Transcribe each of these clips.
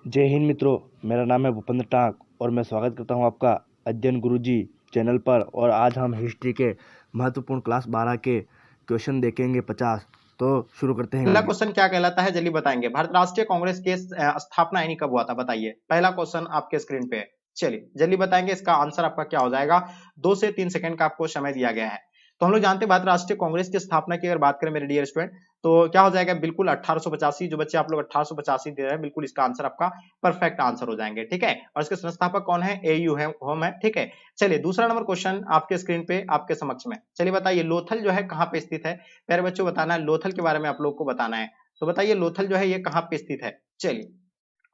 जय हिंद मित्रों, मेरा नाम है भूपेंद्र टाक और मैं स्वागत करता हूं आपका अध्ययन गुरुजी चैनल पर। और आज हम हिस्ट्री के महत्वपूर्ण क्लास 12 के क्वेश्चन देखेंगे 50। तो शुरू करते हैं। पहला क्वेश्चन क्या कहलाता है जल्दी बताएंगे। भारत राष्ट्रीय कांग्रेस के स्थापना यानी कब हुआ था बताइए। पहला क्वेश्चन आपके स्क्रीन पे है, चलिए जल्दी बताएंगे। इसका आंसर आपका क्या हो जाएगा। 2 से 3 सेकंड का आपको समय दिया गया है। तो हम लोग जानते हैं भारत राष्ट्रीय कांग्रेस की स्थापना की अगर बात करें मेरे डियर स्टूडेंट, तो क्या हो जाएगा, बिल्कुल 1885। जो बच्चे आप लोग 1885 दे रहे हैं, बिल्कुल इसका आंसर आपका परफेक्ट आंसर हो जाएंगे, ठीक है। और इसके संस्थापक कौन है, एयू है, होम है, ठीक है। चलिए दूसरा नंबर क्वेश्चन आपके स्क्रीन पे आपके समक्ष में, चलिए बताइए लोथल जो है कहाँ पे स्थित है। प्यारे बच्चों बताना है, लोथल के बारे में आप लोग को बताना है। तो बताइए लोथल जो है ये कहाँ पे स्थित है। चलिए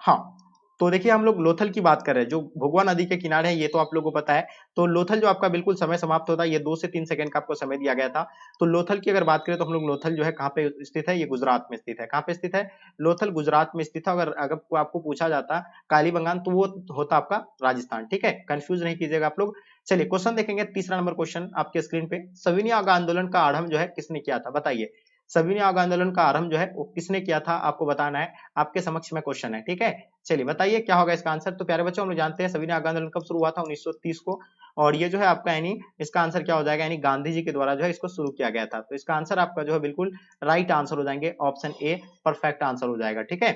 हाँ, तो देखिए हम लोग लोथल की बात कर रहे हैं जो भगवा नदी के किनारे है, ये तो आप लोगों को पता है। तो लोथल जो आपका बिल्कुल समय समाप्त होता है, ये 2 से 3 सेकंड का आपको समय दिया गया था। तो लोथल की अगर बात करें तो हम लोग लोथल जो है कहाँ पे स्थित है, ये गुजरात में स्थित है। कहाँ पे स्थित है, लोथल गुजरात में स्थित है। अगर अगर आपको पूछा जाता कालीबंगान तो वो होता आपका राजस्थान, ठीक है, कंफ्यूज नहीं कीजिएगा आप लोग। चलिए क्वेश्चन देखेंगे, तीसरा नंबर क्वेश्चन आपके स्क्रीन पे, सविनय आंदोलन का आरंभ जो है किसने किया था बताइए। सविनय आंदोलन का आरंभ जो है वो किसने किया था आपको बताना है। आपके समक्ष में क्वेश्चन है, ठीक है। चलिए बताइए क्या होगा इसका आंसर। तो प्यारे बच्चों हम लोग जानते हैं सविनय आंदोलन कब शुरू हुआ था, 1930 को। और ये जो है आपका यानी इसका आंसर क्या हो जाएगा, यानी गांधी जी के द्वारा जो है इसको शुरू किया गया था। तो इसका आंसर आपका जो है बिल्कुल राइट आंसर हो जाएंगे, ऑप्शन ए परफेक्ट आंसर हो जाएगा, ठीक है।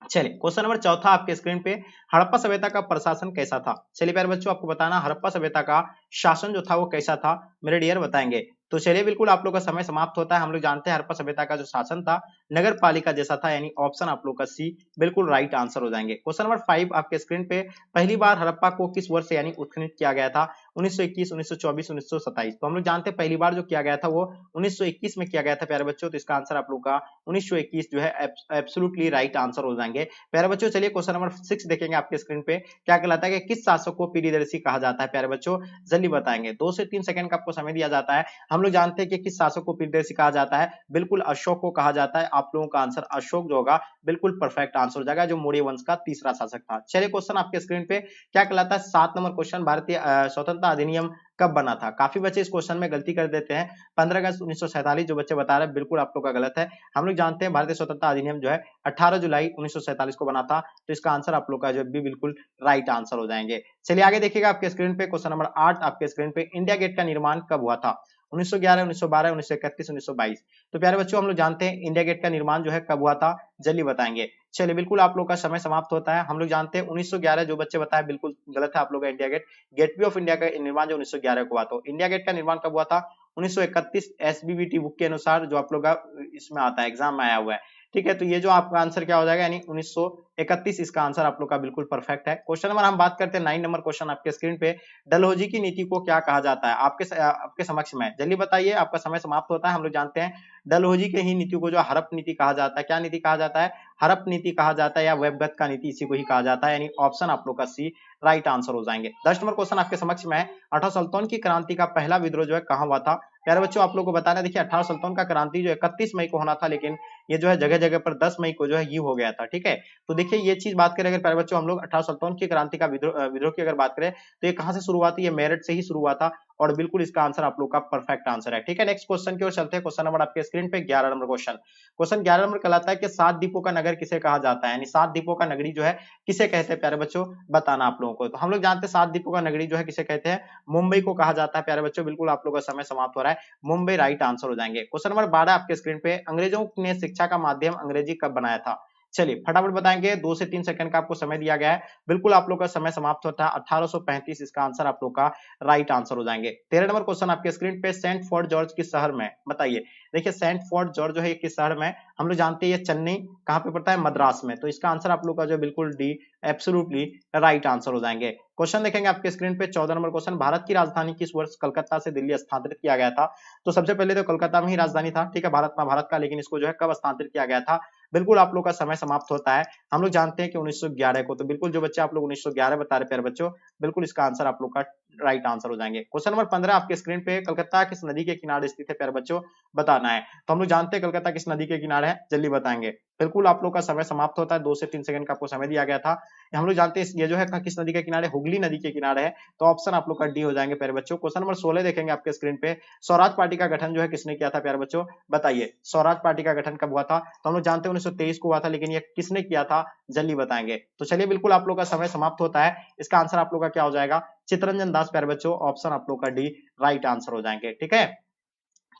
चलिए क्वेश्चन नंबर चौथा आपके स्क्रीन पे, हड़प्पा सभ्यता का प्रशासन कैसा था। चलिए प्यारे बच्चों आपको बताना हड़प्पा सभ्यता का शासन जो था वो कैसा था मेरे डियर बताएंगे। तो चलिए बिल्कुल आप लोग का समय समाप्त होता है। हम लोग जानते हैं हड़प्पा सभ्यता का जो शासन था नगर पालिका जैसा था, यानी ऑप्शन आप लोग का सी बिल्कुल राइट आंसर हो जाएंगे। क्वेश्चन नंबर 5 आपके स्क्रीन पे, पहली बार हड़प्पा को किस वर्ष यानी उत्खनन किया गया था, 1921, 1924, 1927। तो हम लोग जानते हैं पहली बार जो किया गया था वो 1921 में किया गया था प्यारे बच्चों। तो इसका आंसर आप लोग का 1921 जो है एब्सोल्युटली राइट आंसर हो जाएंगे प्यारे बच्चों। चलिए क्वेश्चन नंबर 6 देखेंगे आपके स्क्रीन पे, क्या कहलाता है कि किस शासक को पीढ़ीदर्शी कहा जाता है प्यारे बच्चों, जल्दी बताएंगे। 2 से 3 सेकंड का आपको समय दिया जाता है। हम लोग जानते हैं कि किस शासक को पीढ़ीदर्शी कहा जाता है, बिल्कुल अशोक को कहा जाता है। आप लोगों का आंसर अशोक जो होगा बिल्कुल परफेक्ट आंसर हो जाएगा, जो मौर्य वंश का तीसरा शासक था। चलिए क्वेश्चन आपके स्क्रीन पे क्या कहलाता है, 7 नंबर क्वेश्चन, भारतीय स्वतंत्रता अधिनियम कब बना था। काफी बच्चे इस क्वेश्चन में गलती कर देते हैं, 15 अगस्त 1947 जो बच्चे बता रहे हैं बिल्कुल आप लोग का गलत है। हम लोग जानते हैं भारतीय स्वतंत्रता अधिनियम जो है 18 जुलाई 1947 को बना था। तो इसका आंसर आप लोग का जो भी बिल्कुल राइट आंसर हो जाएंगे। चलिए आगे देखिएगा आपके स्क्रीन पे, क्वेश्चन नंबर 8 आपके स्क्रीन पे, इंडिया गेट का निर्माण कब हुआ था, 1911, 1912, 1931, 1922। तो प्यारे बच्चों हम लोग जानते हैं इंडिया गेट का निर्माण जो है कब हुआ था, जल्दी बताएंगे। चलिए बिल्कुल आप लोग का समय समाप्त होता है। हम लोग जानते हैं 1911, जो बच्चे बताए बिल्कुल गलत है आप लोग का। India gate, gateway of India का निर्माण जो 1911 को हुआ। तो इंडिया गेट का निर्माण कब हुआ था, 1931 एसबीबीटी बुक के अनुसार, जो आप लोग का इसमें आता है एग्जाम में आया हुआ है, ठीक है। तो ये जो आपका आंसर क्या हो जाएगा, यानी 1931 इसका आंसर आप लोग का बिल्कुल परफेक्ट है। क्वेश्चन नंबर हम बात करते हैं 9 नंबर क्वेश्चन आपके स्क्रीन पे, डलहौजी की नीति को क्या कहा जाता है, आपके समक्ष में, जल्दी बताइए, आपका समय समाप्त होता है। हम लोग जानते हैं डलहौजी के ही नीति को जो हड़प नीति कहा जाता है, क्या नीति कहा जाता है, हड़प नीति कहा जाता है, या वेबगत का नीति, इसी को ही कहा जाता है, यानी ऑप्शन आप लोग का सी राइट आंसर हो जाएंगे। 10 नंबर क्वेश्चन आपके समक्ष में है, 18 सुल्तान की क्रांति का पहला विद्रोह जो है कहां हुआ था। प्यारे बच्चों आप लोग को बताना, देखिए 18 सुल्तान का क्रांति जो 31 मई को होना था, लेकिन ये जो है जगह जगह पर 10 मई को जो है ये हो गया था, ठीक है। तो देखिए ये चीज बात करें अगर प्यारे बच्चों हम लोग 18 सुल्तान की क्रांति का विद्रोह की अगर बात करें तो ये कहां से शुरू हुआ था, ये मेरठ से ही शुरू हुआ था। और बिल्कुल इसका आंसर आप लोग का परफेक्ट आंसर है, ठीक है। नेक्स्ट क्वेश्चन की ओर चलते हैं। क्वेश्चन नंबर आपके स्क्रीन पे 11 नंबर क्वेश्चन, क्वेश्चन 11 नंबर कहलाता है कि 7 द्वीपों का नगर किसे कहा जाता है, यानी 7 द्वीपों का नगरी जो है किसे कहते हैं प्यारे बच्चों, बताना आप लोगों को। तो हम लोग जानते हैं 7 द्वीपों का नगरी जो है किसे कहते हैं, मुंबई को कहा जाता है प्यारे बच्चों। बिल्कुल आप लोगों का समय समाप्त हो रहा है, मुंबई राइट आंसर हो जाएंगे। क्वेश्चन नंबर 12 आपके स्क्रीन पे, अंग्रेजों ने शिक्षा का माध्यम अंग्रेजी कब बनाया था। चलिए फटाफट बताएंगे, 2 से 3 सेकंड का आपको समय दिया गया है, बिल्कुल आप लोग का समय समाप्त होता है, 1835 इसका आंसर आप लोग का राइट आंसर हो जाएंगे। 13 नंबर क्वेश्चन आपके स्क्रीन पे, सेंट फोर्ट जॉर्ज किस शहर में, बताइए। देखिए सेंट फोर्ट जॉर्ज जो है किस शहर में, हम लोग जानते हैं ये चेन्नई कहां पे पड़ता है, मद्रास में। तो इसका आंसर आप लोग का जो बिल्कुल डी एब्सोल्युटली राइट आंसर हो जाएंगे। क्वेश्चन देखेंगे आपके स्क्रीन पे, 14 नंबर क्वेश्चन, भारत की राजधानी किस वर्ष कलकत्ता से दिल्ली स्थानांतरित किया गया था। तो सबसे पहले तो कलकत्ता में ही राजधानी था, ठीक है, भारत का, लेकिन इसको जो है कब स्थानांतरित किया गया था, बिल्कुल आप लोग का समय समाप्त होता है। हम लोग जानते हैं कि 1911 को। तो बिल्कुल जो बच्चे आप लोग 1911 बता रहे प्यारे बच्चों, बिल्कुल इसका आंसर आप लोग का राइट आंसर हो जाएंगे। क्वेश्चन नंबर 15 आपके स्क्रीन पे, कलकत्ता किस नदी के किनारे स्थित है प्यारे बच्चों, बताना है। तो हम लोग जानते हैं कलकत्ता किस नदी के किनारे है, जल्दी बताएंगे। बिल्कुल आप लोग का समय समाप्त होता है, 2 से 3 सेकंड का आपको समय दिया गया था। हम लोग जानते हैं ये जो है किस नदी के किनारे, हुगली नदी के किनारे है, तो ऑप्शन आप लोग का डी हो जाएंगे प्यारे बच्चों। क्वेश्चन नंबर 16 देखेंगे आपके स्क्रीन पे, स्वराज पार्टी का गठन जो है किसने किया था प्यारे बच्चों, बताइए स्वराज पार्टी का गठन कब हुआ था। तो हम लोग जानते हैं 1923 को हुआ था, लेकिन ये किसने किया था, जल्दी बताएंगे। तो चलिए बिल्कुल आप लोग का समय समाप्त होता है, इसका आंसर आप लोग का क्या हो जाएगा, चित्तरंजन दास प्यारे बच्चों, ऑप्शन आप लोग का डी राइट आंसर हो जाएंगे। ठीक है,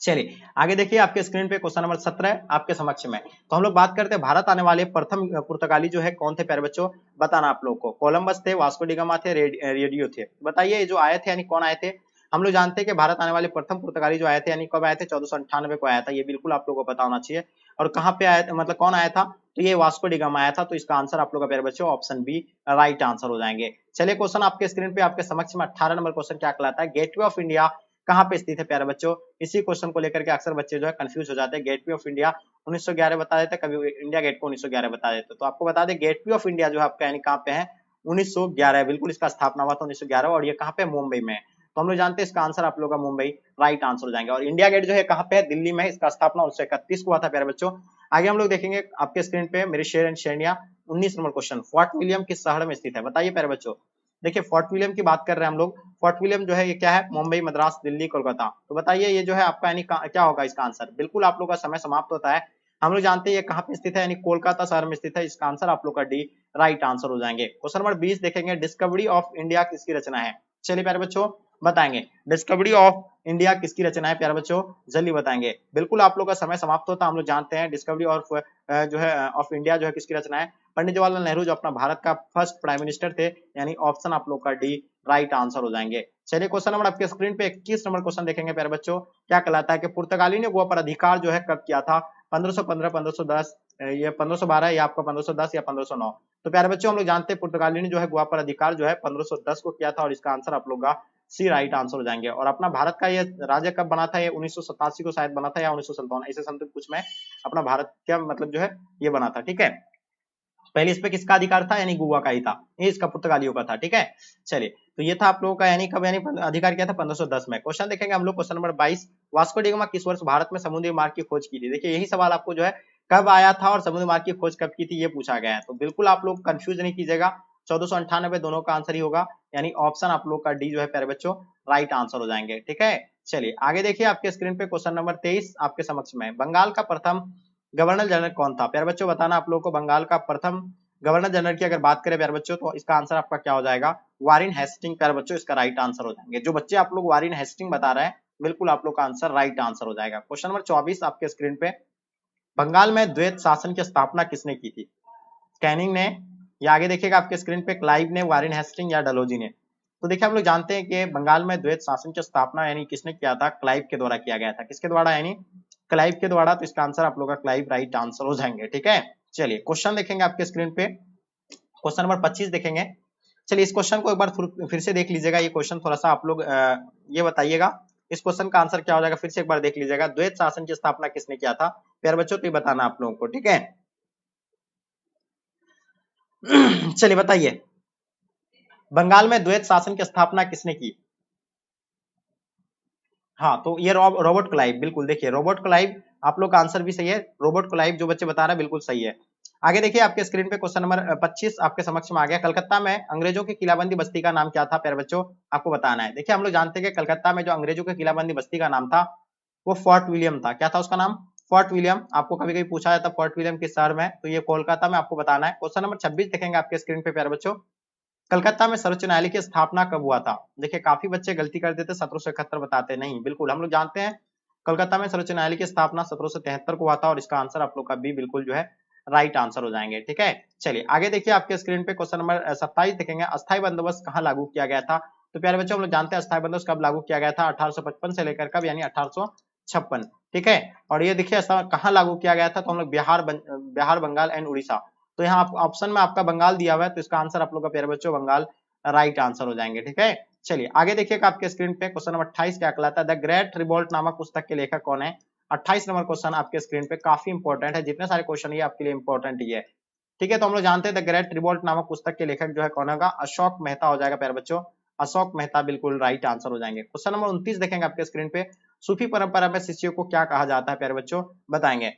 चलिए आगे देखिए आपके स्क्रीन पे क्वेश्चन नंबर 17 आपके समक्ष में। तो हम लोग बात करते हैं भारत आने वाले प्रथम पुर्तगाली जो है कौन थे प्यारे बच्चों, बताना आप लोग को। कोलंबस थे, वास्को डी गामा थे, रेडियो थे। बताइए ये जो आए थे यानी कौन आए थे। हम लोग जानते हैं कि भारत आने वाले प्रथम पुर्तगाली जो आए थे यानी कब आए थे, 1498 को आया था, ये बिल्कुल आप लोगों को पता होना चाहिए। और कहाँ पे आया था, मतलब कौन आया था, तो ये वास्को डी गामा आया था। तो इसका आंसर आप लोग का प्यारे बच्चों ऑप्शन बी राइट आंसर हो जाएंगे। चलिए क्वेश्चन आपके स्क्रीन पे आपके समक्ष में 18 नंबर क्वेश्चन क्या कहलाता है, गेटवे ऑफ इंडिया कहाँ पे स्थित है प्यारे बच्चों। इसी क्वेश्चन को लेकर के अक्सर बच्चे जो है कंफ्यूज हो जाते हैं। गेटवे ऑफ इंडिया 1911 बता देते, कभी इंडिया गेट को 1911 बता देते। तो आपको बता दें गेटवे ऑफ इंडिया जो है आपका यानी कहाँ पे है, 1911, बिल्कुल इसका स्थापना हुआ था 1911, और ये कहाँ पे, मुंबई में। तो हम लोग जानते हैं इसका आंसर आप लोग का मुंबई राइट आंसर हो जाएंगे। और इंडिया गेट जो है कहाँ पे है, दिल्ली में, इसका स्थापना 1931 को हुआ था प्यारे बच्चों। आगे हम लोग देखेंगे आपके स्क्रीन पे मेरे शेर एंड शेरनिया 19 नंबर क्वेश्चन, फोर्ट विलियम किस शहर में स्थित है, बताइए प्यारे बच्चों। देखिए फोर्ट विलियम की बात कर रहे हैं हम लोग, फोर्ट विलियम जो है ये क्या है, मुंबई, मद्रास, दिल्ली, कोलकाता। तो बताइए ये जो है आपका यानी क्या होगा इसका आंसर। बिल्कुल आप लोग का समय समाप्त होता है। हम लोग जानते हैं ये कहाँ पे स्थित है, यानी कोलकाता शहर में स्थित है। इसका आंसर आप लोग का डी राइट आंसर हो जाएंगे। क्वेश्चन नंबर 20 देखेंगे, डिस्कवरी ऑफ इंडिया किसकी रचना है, चलिए प्यारे बच्चों बताएंगे। डिस्कवरी ऑफ इंडिया किसकी रचना है प्यारे बच्चों, जल्दी बताएंगे। बिल्कुल आप लोग का समय समाप्त होता है। हम लोग जानते हैं डिस्कवरी ऑफ जो है ऑफ इंडिया जो है किसकी रचना है, पंडित जवाहरलाल नेहरू जो अपना भारत का फर्स्ट प्राइम मिनिस्टर थे, यानी ऑप्शन आप लोग का डी राइट आंसर हो जाएंगे। चलिए क्वेश्चन नंबर आपके स्क्रीन पे 21 नंबर क्वेश्चन देखेंगे प्यारे बच्चों, क्या कहलाता है कि पुर्तगाली ने गोवा पर अधिकार जो है कब किया था, 1515, 1510, ये 1512 या आपका 1510 या 1509। तो प्यारे बच्चों हम लोग जानते हैं पुर्तगाली ने जो है गोवा पर अधिकार जो है 1510 को किया था, और इसका आंसर आप लोग का सी राइट आंसर हो जाएंगे। और अपना भारत का ये राज्य कब बना था, ये 1987 को शायद बना था या 1957, ऐसे समथिंग कुछ में अपना भारत क्या मतलब जो है ये बना था। ठीक है, पहले इस पे किसका अधिकार था, यानी गोवा का ही था, ये इसका पुर्तगालियों का था। ठीक है, चलिए तो ये था आप लोगों का यानी कब यानी अधिकार किया था 1510 में। क्वेश्चन देखेंगे हम लोग question number 22, Vasco D gamma किस वर्ष भारत में समुद्री मार्ग की खोज की थी। देखिए यही सवाल आपको जो है कब आया था और समुद्री मार्ग की खोज कब की थी ये पूछा गया है। तो बिल्कुल आप लोग कंफ्यूज नहीं कीजिएगा, 1498 दोनों का आंसर ही होगा, यानी ऑप्शन आप लोग का डी जो है प्यारे बच्चों राइट आंसर हो जाएंगे। ठीक है, चलिए आगे देखिए आपके स्क्रीन पे क्वेश्चन नंबर 23 आपके समक्ष में, बंगाल का प्रथम गवर्नर जनरल कौन था प्यारे बच्चों, बताना आप लोगों को। बंगाल का प्रथम गवर्नर जनरल की अगर बात करें प्यारे बच्चों, तो इसका आंसर आपका क्या हो जाएगा, वारिन हेस्टिंग प्यारे बच्चों, इसका राइट आंसर हो जाएंगे। जो बच्चे आप लोग वारिन हेस्टिंग बता रहे हैं, बिल्कुल आप लोग का आंसर राइट आंसर हो जाएगा। क्वेश्चन नंबर 24 आपके स्क्रीन पे, बंगाल में द्वैत शासन की स्थापना किसने की थी, कैनिंग ने, या आगे देखिएगा आपके स्क्रीन पे क्लाइव ने, वारिन हेस्टिंग या डलहौजी ने। तो देखिए हम लोग जानते हैं कि बंगाल में द्वैत शासन की स्थापना यानी किसने किया था, क्लाइव के द्वारा किया गया था। किसके द्वारा, यानी क्लाइव के द्वारा। तो इसका आंसर आप लोग का क्लाइव राइट आंसर हो जाएंगे। ठीक है, चलिए क्वेश्चन देखेंगे आपके स्क्रीन पे, क्वेश्चन नंबर 25 देखेंगे। चलिए इस क्वेश्चन को एक बार फिर से देख लीजिएगा, ये क्वेश्चन थोड़ा सा आप लोग ये बताइएगा इस क्वेश्चन का आंसर क्या हो जाएगा, फिर से एक बार देख लीजिएगा। द्वैत शासन की स्थापना किसने किया था प्यारे बच्चों, तो ये बताना आप लोगों को। ठीक है, चलिए बताइए, बंगाल में द्वैत शासन की स्थापना किसने की। हाँ तो ये रॉबर्ट क्लाइव, बिल्कुल देखिए रॉबर्ट क्लाइव, आप लोग का आंसर भी सही है, रॉबर्ट क्लाइव जो बच्चे बता रहे हैं बिल्कुल सही है। आगे देखिए आपके स्क्रीन पे क्वेश्चन नंबर 25 आपके समक्ष में आ गया, कलकत्ता में अंग्रेजों की किलाबंदी बस्ती का नाम क्या था प्यारे बच्चों, आपको बताना है। देखिए हम लोग जानते हैं कि कलकत्ता में जो अंग्रेजों की किलाबंदी बस्ती का नाम था वो फोर्ट विलियम था। क्या था उसका नाम, फोर्ट विलियम। आपको कभी कभी पूछा जाता फोर्ट विलियम किस शहर में, तो ये कोलकाता में आपको बताना है। क्वेश्चन नंबर 26 देखेंगे आपके स्क्रीन पे प्यारे बच्चों, कलकत्ता में सर्वोच्च न्यायालय की स्थापना कब हुआ था। देखिए काफी बच्चे गलती कर देते 1771 बताते नहीं, बिल्कुल हम लोग जानते हैं कलकत्ता में सर्वोच्च न्यायालय की स्थापना 1773 को हुआ था, और इसका आंसर आप लोग का बी बिल्कुल जो है राइट आंसर हो जाएंगे। ठीक है, चलिए आगे देखिए आपके स्क्रीन पे क्वेश्चन नंबर 27 देखेंगे, अस्थायी बंदोबस्त कहाँ लागू किया गया था। तो प्यारे बच्चों हम लोग जानते हैं अस्थायी बंदोबस्त कब लागू किया गया था, 1855 से लेकर कब, यानी 1856। ठीक है, और ये देखिए कहाँ लागू किया गया था, तो हम लोग बिहार, बंगाल एंड उड़ीसा। तो यहाँ ऑप्शन में आपका बंगाल दिया हुआ है, तो इसका आंसर आप लोग का प्यारे बच्चों बंगाल राइट आंसर हो जाएंगे। ठीक है, चलिए आगे देखिएगा आपके स्क्रीन पे क्वेश्चन नंबर 28 क्या कहलाता है, द ग्रेट रिवोल्ट नामक पुस्तक के लेखक कौन है। 28 नंबर क्वेश्चन आपके स्क्रीन पे काफी इंपॉर्टेंट है, जितने सारे क्वेश्चन ये आपके लिए इंपॉर्टेंट ही है। ठीक है, तो हम लोग जानते हैं द ग्रेट रिवोल्ट नामक पुस्तक के लेखक जो है कौन होगा, अशोक मेहता हो जाएगा प्यारे बच्चों, अशोक मेहता बिल्कुल राइट आंसर हो जाएंगे। क्वेश्चन नंबर 29 देखेंगे आपके स्क्रीन पे, सूफी परंपरा में शिष्यों को क्या कहा जाता है प्यारे बच्चों, बताएंगे।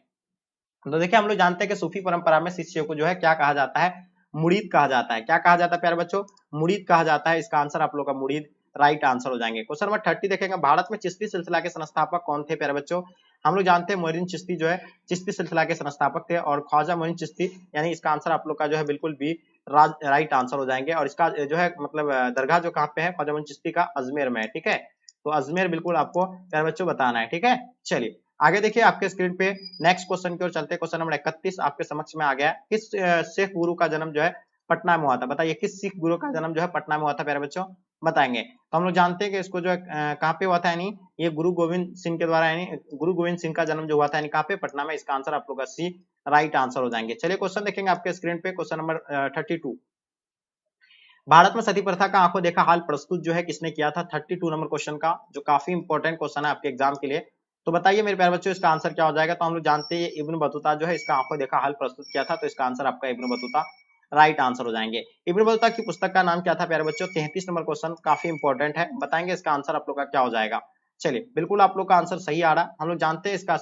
तो देखिए हम लोग जानते हैं कि सूफी परंपरा में शिष्यों को जो है क्या कहा जाता है, मुरीद कहा जाता है। क्या कहा जाता है प्यारे बच्चों, मुरीद कहा जाता है। इसका आंसर आप लोग का मुरीद राइट आंसर हो जाएंगे। क्वेश्चन नंबर 30 देखेंगे, भारत में चिश्ती सिलसिला के संस्थापक कौन थे प्यारे बच्चों। हम लोग जानते हैं मोइनुद्दीन चिश्ती जो है चिश्ती सिलसिला के संस्थापक थे, और ख्वाजा मोइनुद्दीन चिश्ती, यानी इसका आंसर आप लोग का जो है बिल्कुल भी राइट आंसर हो जाएंगे। और इसका जो है मतलब दरगाह जो कहाँ पे है ख्वाजा मोइनुद्दीन चिश्ती का, अजमेर में है। ठीक है, तो अजमेर बिल्कुल आपको प्यारे बच्चों बताना है। ठीक है, चलिए आगे देखिए आपके स्क्रीन पे नेक्स्ट क्वेश्चन की ओर चलते हैं। क्वेश्चन नंबर 31 आपके समक्ष में आ गया है। किस सिख गुरु का जन्म जो है पटना में हुआ था, बताइए किस सिख गुरु का जन्म जो है पटना में हुआ था प्यारे बच्चों, बताएंगे। तो हम लोग जानते हैं कि इसको जो है कहाँ पे हुआ था, यानी ये गुरु गोविंद सिंह के द्वारा, यानी गुरु गोविंद सिंह का जन्म जो हुआ था, यानी कहाँ पे, पटना में। इसका आंसर आप लोग का सी राइट आंसर हो जाएंगे। चलिए क्वेश्चन देखेंगे आपके स्क्रीन पे, क्वेश्चन नंबर 32, भारत में सती प्रथा का आंखों देखा हाल प्रस्तुत जो है किसने किया था, 32 नंबर क्वेश्चन का, जो काफी इंपॉर्टेंट क्वेश्चन है आपके एग्जाम के लिए। तो बताइए मेरे प्यारे बच्चों इसका आंसर क्या हो जाएगा। तो हम लोग जानते हैं इब्न बतूता जो है इसका आंखों देखा हाल प्रस्तुत किया था, तो इसका आंसर आपका इब्न बतूता राइट आंसर हो जाएंगे। इब्न बतूता की पुस्तक का नाम क्या था प्यारे बच्चों, 33 नंबर क्वेश्चन काफी इंपॉर्टेंट है, बताएंगे इसका आंसर आप लोग का क्या हो जाएगा। चलिए बिल्कुल आप लोग का आंसर सही आ रहा है। हम लोग जानते हैं इसका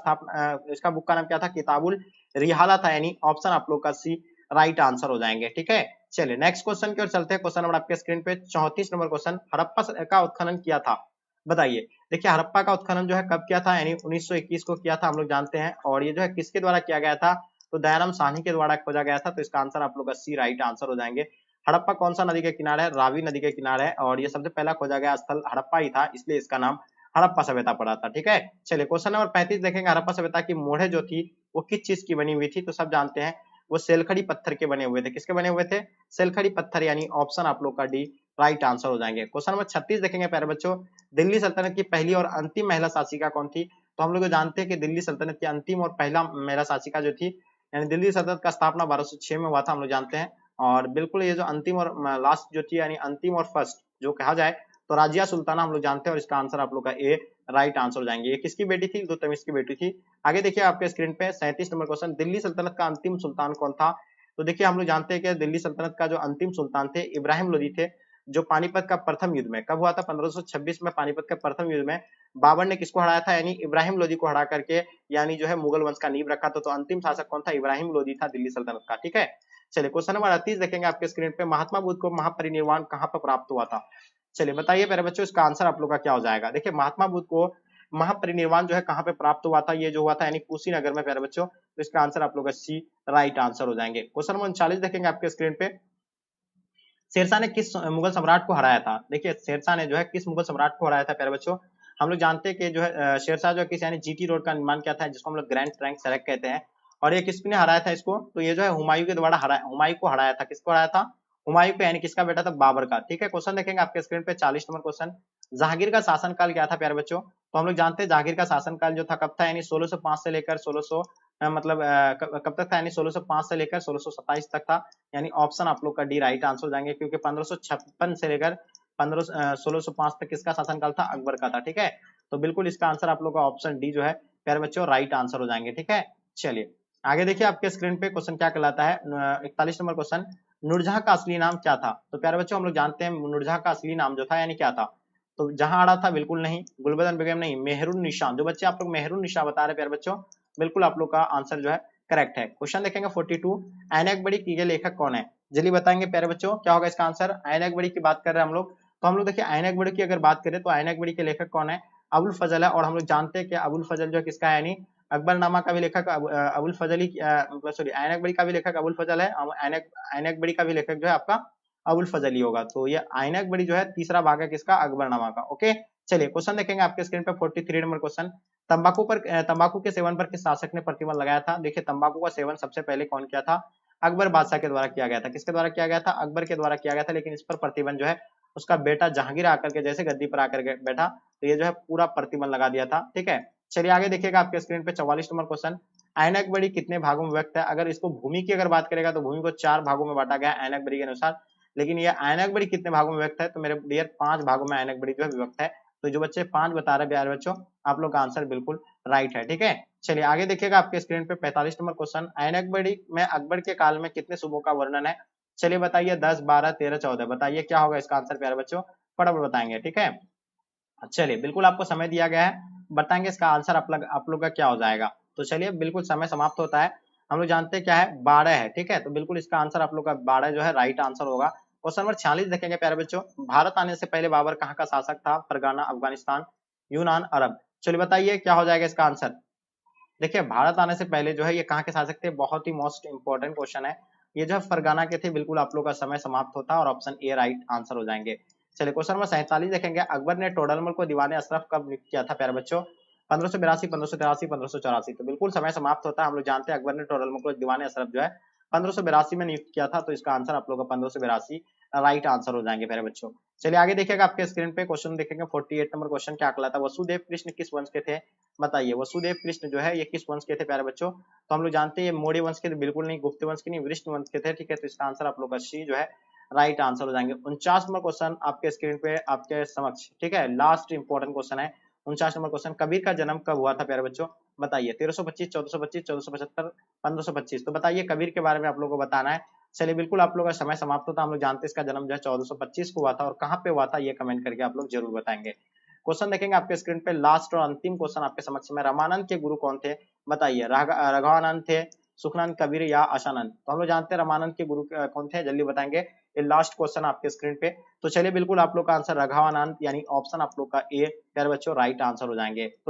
इसका बुक का नाम क्या था, किताबुल रिहाला था, यानी ऑप्शन आप लोग का सी राइट आंसर हो जाएंगे। ठीक है, चलिए नेक्स्ट क्वेश्चन की ओर चलते हैं। क्वेश्चन नंबर आपके स्क्रीन पे 34 नंबर क्वेश्चन, हड़प्पा का उत्खनन किया था, बताइए। देखिए हड़प्पा का उत्खनन जो है कब किया था, यानी 1921 को किया था, हम लोग जानते हैं। और ये जो है किसके द्वारा किया गया था, तो दयाराम साहनी के द्वारा खोजा गया था, तो इसका आंसर आप लोग का सी राइट आंसर हो जाएंगे। हड़प्पा कौन सा नदी के किनारे है, रावी नदी के किनारे है, और ये सबसे पहला खोजा गया स्थल हड़प्पा ही था, इसलिए इसका नाम हड़प्पा सभ्यता पड़ा था। ठीक है, चलिए क्वेश्चन नंबर 35 देखेंगे, हड़प्पा सभ्यता की मोहरे जो थी वो किस चीज की बनी हुई थी, तो सब जानते हैं वो सेलखड़ी पत्थर के बने हुए थे। किसके बने हुए थे, सेलखड़ी पत्थर, यानी ऑप्शन आप लोग का डी राइट आंसर हो जाएंगे। क्वेश्चन नंबर 36 देखेंगे प्यारे बच्चों, दिल्ली सल्तनत की पहली और अंतिम महिला शासिका कौन थी। तो हम लोग जानते हैं कि दिल्ली सल्तनत की अंतिम और पहला महिला शासिका जो थी, यानी दिल्ली सल्तनत का स्थापना 1206 में हुआ था, हम लोग जानते हैं। और बिल्कुल ये जो अंतिम और लास्ट जो थी, यानी अंतिम और फर्स्ट जो कहा जाए, तो राजिया सुल्ताना हम लोग जानते हैं, और इसका आंसर आप लोग का ए राइट आंसर हो जाएंगे। ये किसकी बेटी थी, इल्तुतमिश की बेटी थी। आगे देखिए आपके स्क्रीन पे 37 नंबर क्वेश्चन, दिल्ली सल्तनत का अंतिम सुल्तान कौन था। तो देखिए हम लोग जानते हैं कि दिल्ली सल्तनत का जो अंतिम सुल्तान थे इब्राहिम लोदी थे, जो पानीपत का प्रथम युद्ध में कब हुआ था, 1526 में पानीपत के प्रथम युद्ध में बाबर ने किसको हराया था, यानी इब्राहिम लोदी को हरा करके, यानी जो है मुगल वंश का नींव रखा था। तो अंतिम शासक कौन था, इब्राहिम लोदी था दिल्ली सल्तनत का। ठीक है, चलिए क्वेश्चन नंबर 38 देखेंगे आपके स्क्रीन पे, महात्मा बुद्ध को महापरिनिर्वाण कहाँ पर प्राप्त हुआ था। चलिए बताइए मेरे बच्चों इसका आंसर आप लोग का क्या हो जाएगा। देखिए महात्मा बुद्ध को महापरिनिर्वाण जो है कहाँ पे प्राप्त हुआ था, ये जो हुआ था यानी कुशीनगर में प्यारे बच्चों, तो इसका आंसर आप लोग का सी राइट आंसर हो जाएंगे। क्वेश्चन नंबर 39 देखेंगे आपके स्क्रीन पे, शेरशाह ने किस मुगल सम्राट को हराया था। देखिए शेरशाह ने जो है किस मुगल सम्राट को हराया था प्यारे बच्चों, हम लोग जानते हैं कि जो है शेरशाह जो है किस, यानी जीटी रोड का निर्माण किया था, जिसको हम लोग ग्रैंड ट्रंक सड़क कहते हैं। और ये किसने हराया था इसको, तो ये जो है हुमायूं के द्वारा हराया, हुमायूं को हराया था। किसको हराया था, हुमायूं को, यानी किसका बेटा था, बाबर का। ठीक है, क्वेश्चन देखेंगे आपके स्क्रीन पे 40 नंबर क्वेश्चन, जहांगीर का शासनकाल क्या था प्यारे बच्चों। तो हम लोग जानते हैं जहांगीर का शासनकाल जो था कब था, यानी 1605 से लेकर 1600 मतलब कब तक था, यानी 1605 से लेकर 1627 तक था। यानी ऑप्शन आप लोग का डी राइट आंसर हो जाएंगे, क्योंकि 1556 से लेकर 1605 तक किसका शासनकाल था, अकबर का था। ठीक है, तो बिल्कुल इसका आंसर आप लोग का ऑप्शन डी जो है प्यारे बच्चों राइट आंसर हो जाएंगे। ठीक है, चलिए आगे देखिए आपके स्क्रीन पे क्वेश्चन क्या कहलाता है, 41 नंबर क्वेश्चन, नूरजहां का असली नाम क्या था। तो प्यारे बच्चों हम लोग जानते हैं नूरजहां का असली नाम जो था, यानी क्या था, तो जहां आड़ा था बिल्कुल नहीं, गुलबदन बेगम नहीं, मेहरुन निशा, जो बच्चे आप लोग मेहरुन निशा बता रहे प्यारे बच्चों, बिल्कुल आप लोग का आंसर जो है करेक्ट है। क्वेश्चन देखेंगे 42, ऐन अकबरी के लेखक कौन है, जल्दी बताएंगे प्यारे बच्चों क्या होगा इसका आंसर। ऐन अकबरी की बात कर रहे हैं हम लोग, तो हम लोग देखिए ऐन अकबरी की अगर बात करें तो ऐन अकबरी के लेखक कौन है, अबुल फजल है। और हम लोग जानते हैं कि अबुल फजल जो है किसका है, यानी अकबरनामा का भी लेखक अबुल फजल ही, सॉरी ऐन अकबरी का भी लेखक अबुल फजल है, ऐन अकबरी का भी लेखक जो है आपका अबुल फजल ही होगा। तो ये ऐन अकबरी जो है तीसरा भाग है किसका, अकबरनामा का। ओके, चलिए क्वेश्चन देखेंगे आपके स्क्रीन पे 43 नंबर क्वेश्चन, तंबाकू के सेवन पर किस शासक ने प्रतिबंध लगाया था। देखिए तंबाकू का सेवन सबसे पहले कौन किया था, अकबर बादशाह के द्वारा किया गया था। किसके द्वारा किया गया था, अकबर के द्वारा किया गया था, लेकिन इस पर प्रतिबंध जो है उसका बेटा जहांगीर आकर के जैसे गद्दी पर आकर के बैठा, तो ये जो है पूरा प्रतिबंध लगा दिया था। ठीक है, चलिए आगे देखिएगा आपके स्क्रीन पे 44 नंबर क्वेश्चन, ऐन अकबरी कितने भागों में व्यक्त है। अगर इसको भूमि की अगर बात करेगा तो भूमि को 4 भागों में बांटा गया ऐन अकबरी के अनुसार, लेकिन ये ऐन अकबरी कितने भागों में व्यक्त है, तो मेरे डियर 5 भागों में ऐन अकबरी जो है विभक्त है। तो जो बच्चे 5 बता रहे प्यारे बच्चों, आप लोग का आंसर बिल्कुल राइट है। ठीक है, चलिए आगे देखिएगा आपके स्क्रीन पे 45 नंबर क्वेश्चन, ऐन अकबरी में अकबर के काल में कितने सूबों का वर्णन है। चलिए बताइए 10, 12, 13, 14, बताइए क्या होगा इसका आंसर प्यारे बच्चों। फटाफट बताएंगे, ठीक है। चलिए बिल्कुल आपको समय दिया गया है, बताएंगे इसका आंसर आप लोग का क्या हो जाएगा। तो चलिए बिल्कुल समय समाप्त होता है। हम लोग जानते हैं क्या है, 12 है, ठीक है। तो बिल्कुल इसका आंसर आप लोग का 12 जो है राइट आंसर होगा। क्वेश्चन नंबर 46 देखेंगे प्यारे बच्चों, भारत आने से पहले बाबर कहाँ का शासक था? फरगाना, अफगानिस्तान, यूनान, अरब। चलिए बताइए क्या हो जाएगा इसका आंसर। देखिए भारत आने से पहले जो है ये कहाँ के शासक थे, बहुत ही मोस्ट इंपॉर्टेंट क्वेश्चन है। ये जो है फरगाना के थे। बिल्कुल आप लोग का समय समाप्त होता है और ऑप्शन ए राइट आंसर हो जाएंगे। चलिए क्वेश्चन नंबर 47 देखेंगे, अकबर ने टोडरमल को दीवाने अशरफ कब नियुक्त किया था प्यारे बच्चों? 1582, 1583, 1584। तो बिल्कुल समय समाप्त होता है। हम लोग जानते हैं अकबर ने टोडरमल को दीवाने अशरफ जो है 1582 में नियुक्त किया था। तो इसका आंसर आप लोग का 1582 राइट आंसर हो जाएंगे प्यारे बच्चों। चलिए आगे देखिएगा आपके स्क्रीन पे क्वेश्चन देखेंगे 48 नंबर क्वेश्चन क्या कहलाता है, वसुदेव कृष्ण किस वंश के थे? बताइए वसुदेव कृष्ण जो है ये किस वंश के थे प्यारे बच्चों? तो हम लोग जानते हैं ये मौर्य वंश के थे, बिल्कुल नहीं, गुप्त वंश के नहीं, वृष्ण वंश के थे, ठीक है। तो इसका आंसर आप लोग का सी जो है राइट आंसर हो जाएंगे। 49 नंबर क्वेश्चन आपके स्क्रीन पे आपके समक्ष, ठीक है, लास्ट इंपॉर्टेंट क्वेश्चन है। 49 नंबर क्वेश्चन, कबीर का जन्म कब हुआ था प्यारे बच्चों? बताइए 1325, 1425, 1475, 1525। तो बताइए कबीर के बारे में आप लोगों को बताना है। चलिए बिल्कुल आप लोग का समय समाप्त होता है। हम लोग जानते हैं इसका जन्म जो है 1425 को हुआ था, और कहाँ पे हुआ था ये कमेंट करके आप लोग जरूर बताएंगे। क्वेश्चन देखेंगे आपके स्क्रीन पे, लास्ट और अंतिम क्वेश्चन आपके समक्ष में, रामानंद के गुरु कौन थे? बताइए राघवानंद थे, सुखनंद, कबीर या आशानंद। तो हम लोग जानते हैं रामानंद के गुरु कौन थे, जल्दी बताएंगे। ये लास्ट क्वेश्चन आपके स्क्रीन पे। तो चलिए बिल्कुल आप लोग का आंसर राघवानंद यानी ऑप्शन आप लोग का ए प्यारे बच्चों राइट आंसर हो जाएंगे। तो